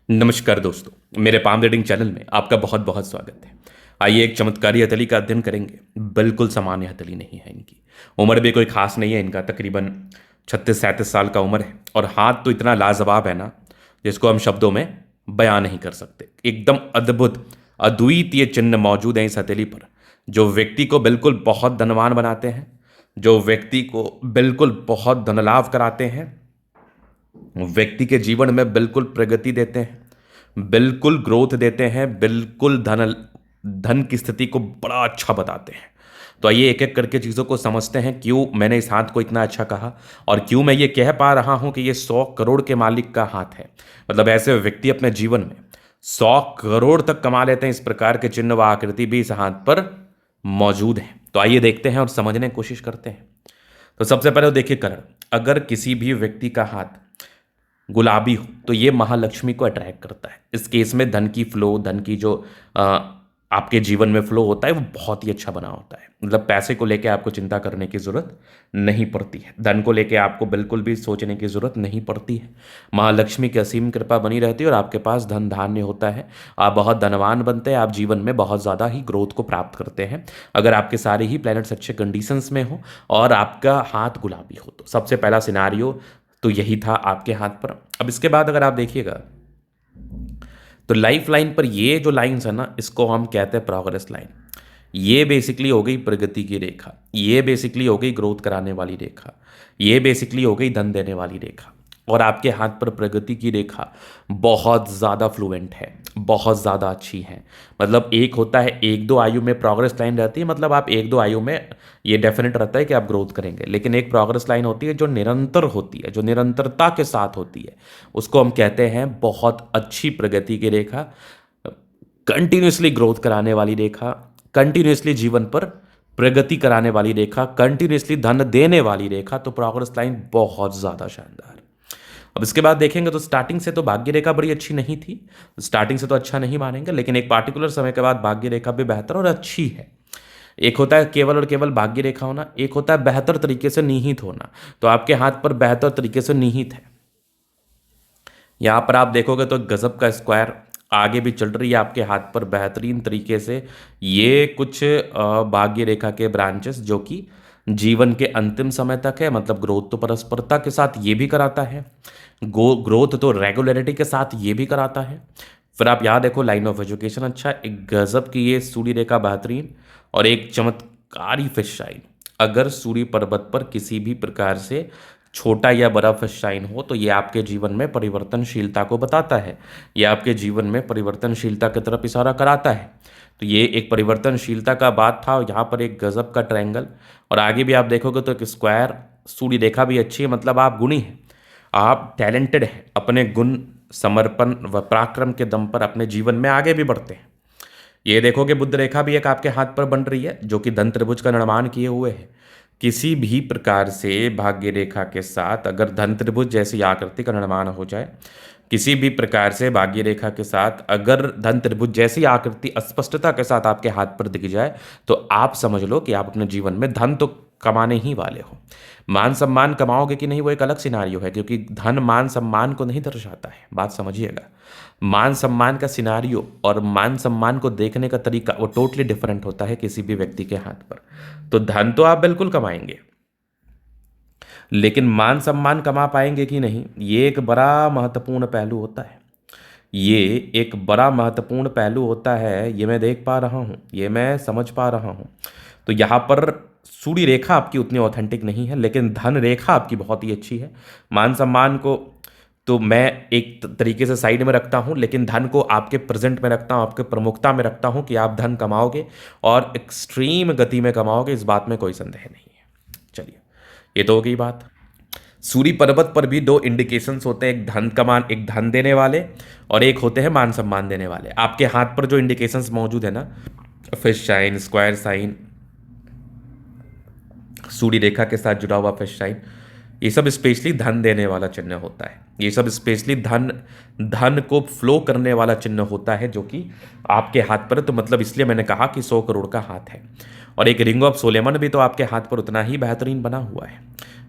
नमस्कार दोस्तों, मेरे पाम रीडिंग चैनल में आपका बहुत बहुत स्वागत है। आइए एक चमत्कारी हथेली का अध्ययन करेंगे। बिल्कुल सामान्य हथेली नहीं है इनकी। उम्र भी कोई खास नहीं है इनका, तकरीबन 36-37 साल का उम्र है। और हाथ तो इतना लाजवाब है ना, जिसको हम शब्दों में बयां नहीं कर सकते। एकदम अद्भुत अद्वितीय चिन्ह मौजूद है इस हथेली पर, जो व्यक्ति को बिल्कुल बहुत धनवान बनाते हैं, जो व्यक्ति को बिल्कुल बहुत धनलाभ कराते हैं, व्यक्ति के जीवन में बिल्कुल प्रगति देते हैं, बिल्कुल ग्रोथ देते हैं, बिल्कुल धन की स्थिति को बड़ा अच्छा बताते हैं। तो आइए एक एक करके चीज़ों को समझते हैं, क्यों मैंने इस हाथ को इतना अच्छा कहा और क्यों मैं ये कह पा रहा हूं कि ये 100 करोड़ के मालिक का हाथ है। मतलब ऐसे व्यक्ति अपने जीवन में 100 करोड़ तक कमा लेते हैं। इस प्रकार के चिन्ह व आकृति भी इस हाथ पर मौजूद है। तो आइए देखते हैं और समझने की कोशिश करते हैं। तो सबसे पहले तो देखिए करण। अगर किसी भी व्यक्ति का हाथ गुलाबी हो तो ये महालक्ष्मी को अट्रैक्ट करता है। इस केस में धन की फ्लो, धन की जो आपके जीवन में फ्लो होता है वो बहुत ही अच्छा बना होता है। मतलब पैसे को लेके आपको चिंता करने की ज़रूरत नहीं पड़ती है, धन को लेके आपको बिल्कुल भी सोचने की ज़रूरत नहीं पड़ती है। महालक्ष्मी की असीम कृपा बनी रहती है और आपके पास धन धान्य होता है। आप बहुत धनवान बनते हैं, आप जीवन में बहुत ज़्यादा ही ग्रोथ को प्राप्त करते हैं अगर आपके सारे ही प्लैनेट्स अच्छे कंडीशंस में हो और आपका हाथ गुलाबी हो। तो सबसे पहला सिनारियो तो यही था आपके हाथ पर। अब इसके बाद अगर आप देखिएगा तो लाइफ लाइन पर ये जो लाइंस है ना, इसको हम कहते हैं प्रोग्रेस लाइन। ये बेसिकली हो गई प्रगति की रेखा, ये बेसिकली हो गई ग्रोथ कराने वाली रेखा, ये बेसिकली हो गई धन देने वाली रेखा। और आपके हाथ पर प्रगति की रेखा बहुत ज़्यादा फ्लुएंट है, बहुत ज़्यादा अच्छी है। मतलब एक होता है 1-2 आयु में प्रोग्रेस लाइन रहती है, मतलब आप 1-2 आयु में ये डेफिनेट रहता है कि आप ग्रोथ करेंगे। लेकिन एक प्रोग्रेस लाइन होती है जो निरंतर होती है, जो निरंतरता के साथ होती है, उसको हम कहते हैं बहुत अच्छी प्रगति की रेखा, कंटिन्यूसली ग्रोथ कराने वाली रेखा, कंटिन्यूसली जीवन पर प्रगति कराने वाली रेखा, कंटिन्यूसली धन देने वाली रेखा। तो प्रोग्रेस लाइन बहुत ज़्यादा शानदार। अब इसके बाद देखेंगे तो स्टार्टिंग से तो भाग्य रेखा बड़ी अच्छी नहीं थी, स्टार्टिंग से तो अच्छा नहीं मानेंगे, लेकिन एक पार्टिकुलर समय के बाद भाग्य रेखा भी बेहतर और अच्छी है। एक होता है केवल और केवल भाग्य रेखा होना, एक होता है बेहतर तरीके से निहित होना। तो आपके हाथ पर बेहतर तरीके से निहित है। यहां पर आप देखोगे तो गजब का स्क्वायर आगे भी चल रही है आपके हाथ पर बेहतरीन तरीके से। ये कुछ भाग्य रेखा के ब्रांचेस जो कि जीवन के अंतिम समय तक है। मतलब ग्रोथ तो परस्परता के साथ ये भी कराता है, ग्रोथ तो रेगुलरिटी के साथ ये भी कराता है। फिर आप यहाँ देखो लाइन ऑफ एजुकेशन अच्छा, एक गजब की ये सूर्य रेखा बेहतरीन और एक चमत्कारी फिश शाइन। अगर सूर्य पर्वत पर किसी भी प्रकार से छोटा या बड़ा फिश शाइन हो तो ये आपके जीवन में परिवर्तनशीलता को बताता है, ये आपके जीवन में परिवर्तनशीलता की तरफ इशारा कराता है। तो ये एक परिवर्तनशीलता का बात था। और यहाँ पर एक गजब का ट्रायंगल और आगे भी आप देखोगे तो एक स्क्वायर, सूर्य रेखा भी अच्छी है। मतलब आप गुणी हैं, आप टैलेंटेड हैं, अपने गुण, समर्पण व पराक्रम के दम पर अपने जीवन में आगे भी बढ़ते हैं। ये देखोगे बुद्ध रेखा भी एक आपके हाथ पर बन रही है जो कि धन त्रिभुज का निर्माण किए हुए है। किसी भी प्रकार से भाग्य रेखा के साथ अगर धन त्रिभुज जैसी आकृति का निर्माण हो जाए, किसी भी प्रकार से भाग्य रेखा के साथ अगर धन त्रिभुज जैसी आकृति स्पष्टता के साथ आपके हाथ पर दिख जाए, तो आप समझ लो कि आप अपने जीवन में धन तो कमाने ही वाले हो। मान सम्मान कमाओगे कि नहीं वो एक अलग सिनारियो है, क्योंकि धन मान सम्मान को नहीं दर्शाता है। बात समझिएगा, मान सम्मान का सिनारियो और मान सम्मान को देखने का तरीका वो टोटली डिफरेंट होता है किसी भी व्यक्ति के हाथ पर। तो धन तो आप बिल्कुल कमाएंगे, लेकिन मान सम्मान कमा पाएंगे कि नहीं, ये एक बड़ा महत्वपूर्ण पहलू होता है। ये एक बड़ा महत्वपूर्ण पहलू होता है, ये मैं देख पा रहा हूँ, ये मैं समझ पा रहा हूँ। तो यहाँ पर सूर्य रेखा आपकी उतनी ऑथेंटिक नहीं है, लेकिन धन रेखा आपकी बहुत ही अच्छी है। मान सम्मान को तो मैं एक तरीके से साइड में रखता हूँ, लेकिन धन को आपके प्रेजेंट में रखता हूँ, आपके प्रमुखता में रखता हूँ कि आप धन कमाओगे और एक्सट्रीम गति में कमाओगे, इस बात में कोई संदेह नहीं है। चलिए, ये तो हो गई बात। सूर्य पर्वत पर भी दो इंडिकेशंस होते हैं, एक धन कमान, एक धन देने वाले और एक होते हैं मान सम्मान देने वाले। आपके हाथ पर जो इंडिकेशंस मौजूद है ना, फिश साइन, स्क्वायर साइन, सूर्य रेखा के साथ जुड़ा हुआ फिश साइन, ये सब स्पेशली धन देने वाला चिन्ह होता है। ये सब स्पेशली धन धन को फ्लो करने वाला चिन्ह होता है जो कि आपके हाथ पर है। तो मतलब इसलिए मैंने कहा कि 100 करोड़ का हाथ है। और एक रिंग ऑफ सोलेमन भी तो आपके हाथ पर उतना ही बेहतरीन बना हुआ है।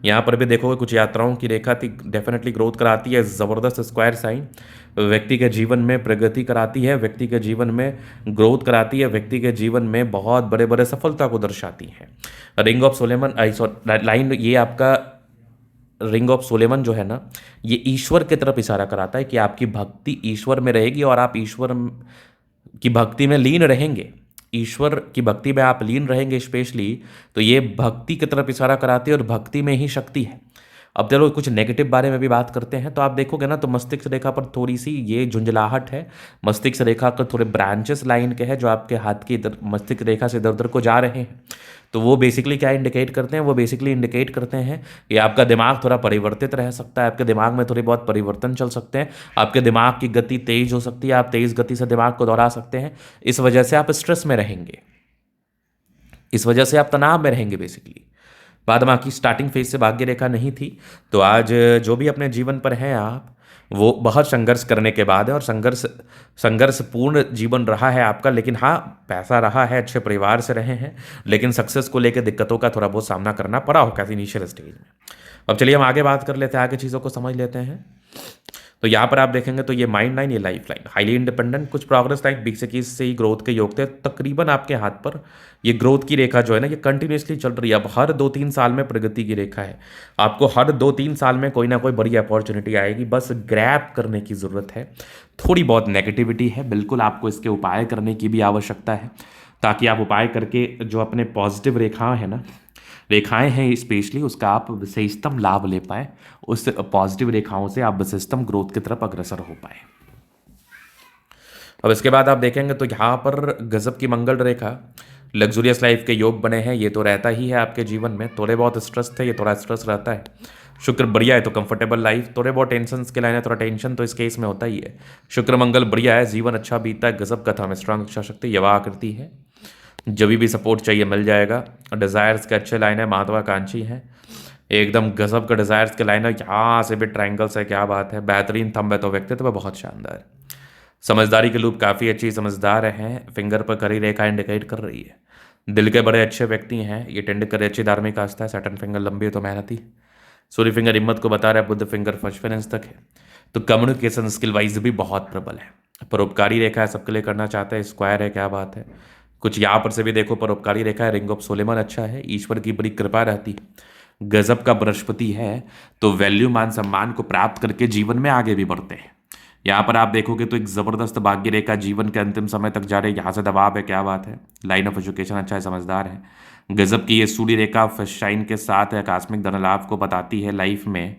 यहाँ पर भी देखोगे कुछ यात्राओं की रेखा थी, डेफिनेटली ग्रोथ कराती है। ज़बरदस्त स्क्वायर साइन व्यक्ति के जीवन में प्रगति कराती है, व्यक्ति के जीवन में ग्रोथ कराती है, व्यक्ति के जीवन में बहुत बड़े बड़े सफलता को दर्शाती है। रिंग ऑफ सोलेमन लाइन, ये आपका रिंग ऑफ सोलेमन जो है ना, ये ईश्वर की तरफ इशारा कराता है कि आपकी भक्ति ईश्वर में रहेगी और आप ईश्वर की भक्ति में लीन रहेंगे। ईश्वर की भक्ति में आप लीन रहेंगे स्पेशली, तो ये भक्ति की तरफ इशारा कराती है और भक्ति में ही शक्ति है। अब चलो कुछ नेगेटिव बारे में भी बात करते हैं। तो आप देखोगे ना, तो मस्तिष्क रेखा पर थोड़ी सी ये झुंझलाहट है। मस्तिष्क रेखा के थोड़े ब्रांचेस लाइन के हैं जो आपके हाथ की मस्तिष्क रेखा से इधर उधर को जा रहे हैं। तो वो बेसिकली क्या इंडिकेट करते हैं? वो बेसिकली इंडिकेट करते हैं कि आपका दिमाग थोड़ा परिवर्तित रह सकता है, आपके दिमाग में थोड़ी बहुत परिवर्तन चल सकते हैं, आपके दिमाग की गति तेज हो सकती है, आप तेज गति से दिमाग को दोहरा सकते हैं। इस वजह से आप स्ट्रेस में रहेंगे, इस वजह से आप तनाव में रहेंगे बेसिकली। बाद में की स्टार्टिंग फेज से भाग्य रेखा नहीं थी, तो आज जो भी अपने जीवन पर हैं आप, वो बहुत संघर्ष करने के बाद है और संघर्षपूर्ण जीवन रहा है आपका। लेकिन हाँ, पैसा रहा है, अच्छे परिवार से रहे हैं, लेकिन सक्सेस को लेकर दिक्कतों का थोड़ा बहुत सामना करना पड़ा होगा इनिशियल स्टेज में। अब चलिए हम आगे बात कर लेते हैं, आगे चीज़ों को समझ लेते हैं। तो यहाँ पर आप देखेंगे तो ये माइंड लाइन, ये लाइफ लाइन, हाईली इंडिपेंडेंट, कुछ प्रोग्रेस लाइन 20-21 से ही ग्रोथ के योग थे। तकरीबन आपके हाथ पर ये ग्रोथ की रेखा जो है ना, ये कंटिन्यूसली चल रही है। अब हर 2-3 साल में प्रगति की रेखा है। आपको हर 2-3 साल में कोई ना कोई बड़ी अपॉर्चुनिटी आएगी, बस ग्रैब करने की ज़रूरत है। थोड़ी बहुत नेगेटिविटी है, बिल्कुल आपको इसके उपाय करने की भी आवश्यकता है, ताकि आप उपाय करके जो अपने पॉजिटिव रेखाएं हैं स्पेशली, उसका आप विशेषतम लाभ ले पाए। उस पॉजिटिव रेखाओं से आप विशेषतम ग्रोथ की तरफ अग्रसर हो पाए। अब इसके बाद आप देखेंगे तो यहाँ पर गजब की मंगल रेखा, लग्जूरियस लाइफ के योग बने हैं। ये तो रहता ही है आपके जीवन में। थोड़े बहुत स्ट्रेस थे, ये थोड़ा स्ट्रेस रहता है। शुक्र बढ़िया है तो कंफर्टेबल लाइफ, थोड़े बहुत टेंशन के लाइन है, थोड़ा टेंशन तो इस केस में होता ही है। शुक्र मंगल बढ़िया है, जीवन अच्छा बीतता है। गजब का था में स्ट्रांग इच्छा शक्ति, यवा आकृति है, जब भी सपोर्ट चाहिए मिल जाएगा। डिज़ायर्स के अच्छे लाइन है, महत्वाकांक्षी है, एकदम गजब का डिज़ायर्स के लाइन है। यहाँ से भी ट्रायंगल्स है, क्या बात है, बेहतरीन थंब है, तो व्यक्तित्व बहुत शानदार। समझदारी के लूप काफ़ी अच्छी, समझदार हैं। फिंगर पर करी रेखा इंडिकेट कर रही है, दिल के बड़े अच्छे व्यक्ति हैं। ये टेंड करे अच्छी धार्मिक आस्था है। सैटर्न फिंगर लंबी है तो मेहनती। सूर्य फिंगर हिम्मत को बता रहा है। बुध फिंगर फर्स्ट फाइनेंस तक है, तो कम्युनिकेशन स्किल वाइज भी बहुत प्रबल है। परोपकारी रेखा है, सबके लिए करना चाहते हैं। स्क्वायर है, क्या बात है। कुछ यहाँ पर से भी देखो, परोपकारी रेखा है। रिंग ऑफ सोलेमन अच्छा है, ईश्वर की बड़ी कृपा रहती है। गजब का बृहस्पति है, तो वैल्यू मान सम्मान को प्राप्त करके जीवन में आगे भी बढ़ते हैं। यहाँ पर आप देखोगे तो एक जबरदस्त भाग्य रेखा जीवन के अंतिम समय तक जा रही है। यहाँ से दबाव है, क्या बात है। लाइन ऑफ एजुकेशन अच्छा है, समझदार है। गजब की ये सूर्य रेखा फर्स्ट शाइन के साथ है, आकस्मिक धन लाभ को बताती है लाइफ में।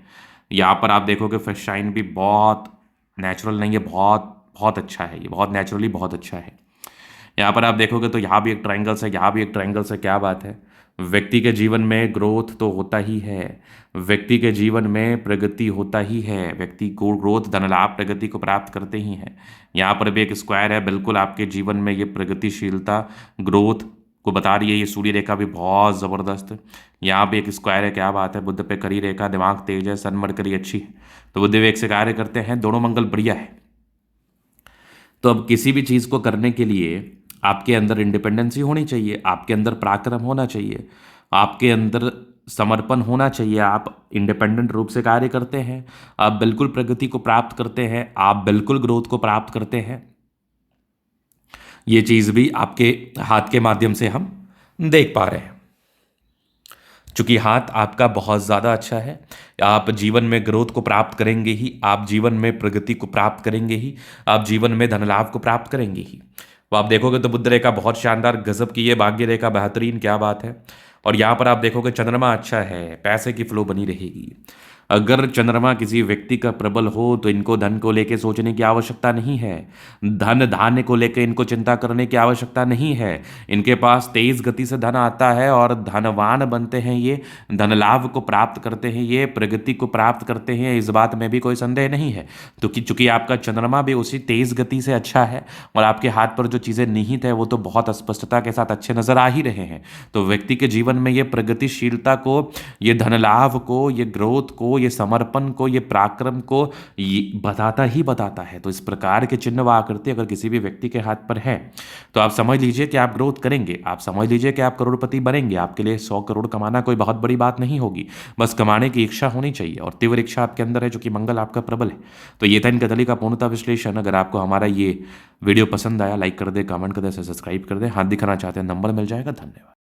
यहाँ पर आप देखोगे फर्स्ट शाइन भी बहुत नेचुरल नहीं है, बहुत बहुत अच्छा है, ये बहुत नेचुरली बहुत अच्छा है। यहाँ पर आप देखोगे तो यहाँ भी एक ट्रायंगल्स है, यहाँ भी एक ट्रायंगल्स है, क्या बात है। व्यक्ति के जीवन में ग्रोथ तो होता ही है, व्यक्ति के जीवन में प्रगति होता ही है। व्यक्ति को ग्रोथ, धन लाभ, प्रगति को प्राप्त करते ही हैं। यहाँ पर भी एक स्क्वायर है, बिल्कुल आपके जीवन में ये प्रगतिशीलता, ग्रोथ को बता रही है। ये सूर्य रेखा भी बहुत ज़बरदस्त। यहाँ भी एक स्क्वायर है, क्या बात है। बुध पे करी रेखा, दिमाग तेज है, सन मरकरी अच्छी है, तो बुध विवेक से कार्य करते हैं। दोनों मंगल बढ़िया है। तो अब किसी भी चीज़ को करने के लिए आपके अंदर इंडिपेंडेंसी होनी चाहिए, आपके अंदर पराक्रम होना चाहिए, आपके अंदर समर्पण होना चाहिए। आप इंडिपेंडेंट रूप से कार्य करते हैं, आप बिल्कुल प्रगति को प्राप्त करते हैं, आप बिल्कुल ग्रोथ को प्राप्त करते हैं। ये चीज़ भी आपके हाथ के माध्यम से हम देख पा रहे हैं। चूंकि हाथ आपका बहुत ज़्यादा अच्छा है, आप जीवन में ग्रोथ को प्राप्त करेंगे ही, आप जीवन में प्रगति को प्राप्त करेंगे ही, आप जीवन में धन लाभ को प्राप्त करेंगे ही। तो आप देखोगे तो बुध रेखा बहुत शानदार, गजब की ये भाग्य रेखा बेहतरीन, क्या बात है। और यहाँ पर आप देखोगे चंद्रमा अच्छा है, पैसे की फ्लो बनी रहेगी। अगर चंद्रमा किसी व्यक्ति का प्रबल हो तो इनको धन को लेकर सोचने की आवश्यकता नहीं है। धन धान्य को लेकर इनको चिंता करने की आवश्यकता नहीं है। इनके पास तेज गति से धन आता है और धनवान बनते हैं ये, धन लाभ को प्राप्त करते हैं, ये प्रगति को प्राप्त करते हैं, इस बात में भी कोई संदेह नहीं है। तो कि चूंकि आपका चंद्रमा भी उसी तेज गति से अच्छा है और आपके हाथ पर जो चीज़ें निहित है वो तो बहुत स्पष्टता के साथ अच्छे नजर आ ही रहे हैं, तो व्यक्ति के जीवन में ये प्रगतिशीलता को, ये धन लाभ को, ये ग्रोथ को, ये समर्पण को, ये पराक्रम को ये बताता ही बताता है। तो इस प्रकार के चिन्ह व आकृति अगर किसी भी व्यक्ति के हाथ पर है तो आप समझ लीजिए कि आप ग्रोथ करेंगे, आप समझ लीजिए कि आप करोड़पति बनेंगे। आपके लिए 100 करोड़ कमाना कोई बहुत बड़ी बात नहीं होगी, बस कमाने की इच्छा होनी चाहिए और तीव्र इच्छा आपके अंदर है, जो कि मंगल आपका प्रबल है। तो ये था इनका का पूर्णता विश्लेषण। अगर आपको हमारा ये वीडियो पसंद आया, लाइक कर दे, कमेंट कर दे, सब्सक्राइब कर दे, हाथ दिखाना चाहते हैं नंबर मिल जाएगा। धन्यवाद।